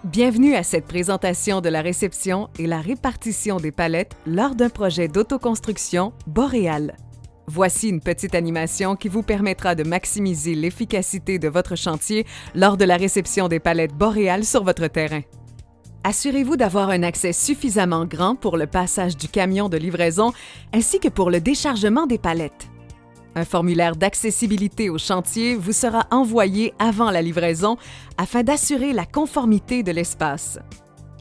Bienvenue à cette présentation de la réception et la répartition des palettes lors d'un projet d'autoconstruction Boréal. Voici une petite animation qui vous permettra de maximiser l'efficacité de votre chantier lors de la réception des palettes Boréal sur votre terrain. Assurez-vous d'avoir un accès suffisamment grand pour le passage du camion de livraison ainsi que pour le déchargement des palettes. Un formulaire d'accessibilité au chantier vous sera envoyé avant la livraison afin d'assurer la conformité de l'espace.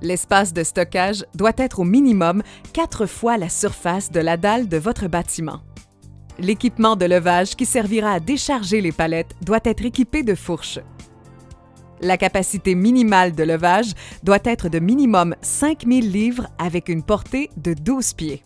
L'espace de stockage doit être au minimum 4 fois la surface de la dalle de votre bâtiment. L'équipement de levage qui servira à décharger les palettes doit être équipé de fourches. La capacité minimale de levage doit être de minimum 5000 livres avec une portée de 12 pieds.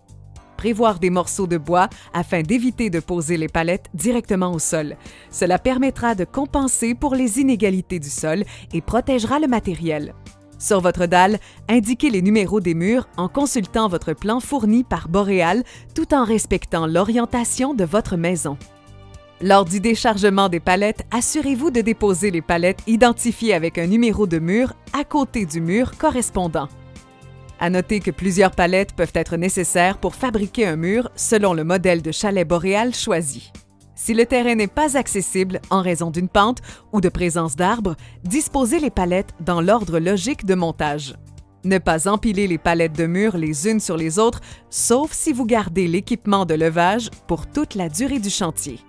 Prévoir des morceaux de bois afin d'éviter de poser les palettes directement au sol. Cela permettra de compenser pour les inégalités du sol et protégera le matériel. Sur votre dalle, indiquez les numéros des murs en consultant votre plan fourni par Boréal tout en respectant l'orientation de votre maison. Lors du déchargement des palettes, assurez-vous de déposer les palettes identifiées avec un numéro de mur à côté du mur correspondant. À noter que plusieurs palettes peuvent être nécessaires pour fabriquer un mur selon le modèle de chalet Boréal choisi. Si le terrain n'est pas accessible en raison d'une pente ou de présence d'arbres, disposez les palettes dans l'ordre logique de montage. Ne pas empiler les palettes de mur les unes sur les autres, sauf si vous gardez l'équipement de levage pour toute la durée du chantier.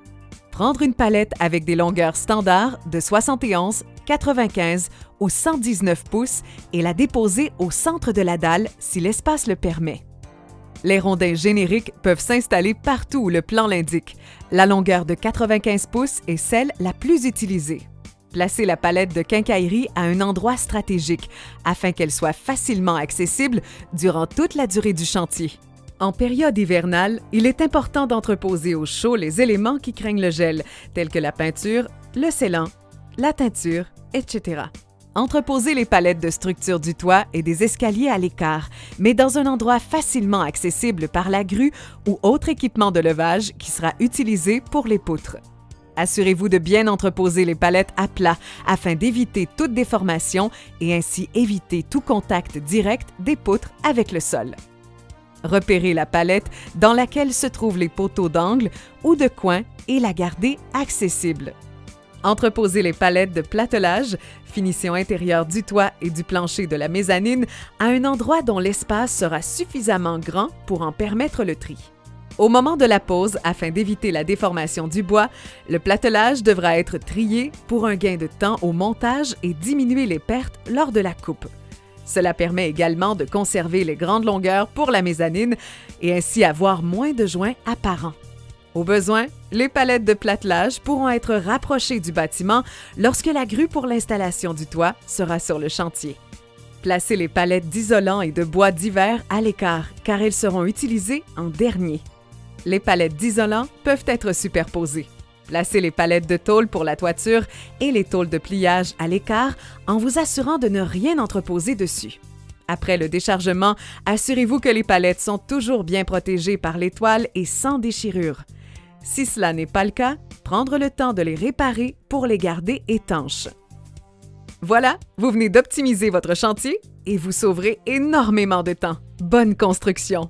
Prendre une palette avec des longueurs standards de 71, 95 ou 119 pouces et la déposer au centre de la dalle si l'espace le permet. Les rondins génériques peuvent s'installer partout où le plan l'indique. La longueur de 95 pouces est celle la plus utilisée. Placez la palette de quincaillerie à un endroit stratégique afin qu'elle soit facilement accessible durant toute la durée du chantier. En période hivernale, il est important d'entreposer au chaud les éléments qui craignent le gel, tels que la peinture, le scellant, la teinture, etc. Entreposez les palettes de structure du toit et des escaliers à l'écart, mais dans un endroit facilement accessible par la grue ou autre équipement de levage qui sera utilisé pour les poutres. Assurez-vous de bien entreposer les palettes à plat afin d'éviter toute déformation et ainsi éviter tout contact direct des poutres avec le sol. Repérez la palette dans laquelle se trouvent les poteaux d'angle ou de coin et la garder accessible. Entreposez les palettes de platelage, finition intérieure du toit et du plancher de la mezzanine à un endroit dont l'espace sera suffisamment grand pour en permettre le tri. Au moment de la pose, afin d'éviter la déformation du bois, le platelage devra être trié pour un gain de temps au montage et diminuer les pertes lors de la coupe. Cela permet également de conserver les grandes longueurs pour la mezzanine et ainsi avoir moins de joints apparents. Au besoin, les palettes de platelage pourront être rapprochées du bâtiment lorsque la grue pour l'installation du toit sera sur le chantier. Placez les palettes d'isolant et de bois divers à l'écart car elles seront utilisées en dernier. Les palettes d'isolant peuvent être superposées. Placez les palettes de tôle pour la toiture et les tôles de pliage à l'écart en vous assurant de ne rien entreposer dessus. Après le déchargement, assurez-vous que les palettes sont toujours bien protégées par les toiles et sans déchirure. Si cela n'est pas le cas, prendre le temps de les réparer pour les garder étanches. Voilà, vous venez d'optimiser votre chantier et vous sauverez énormément de temps. Bonne construction!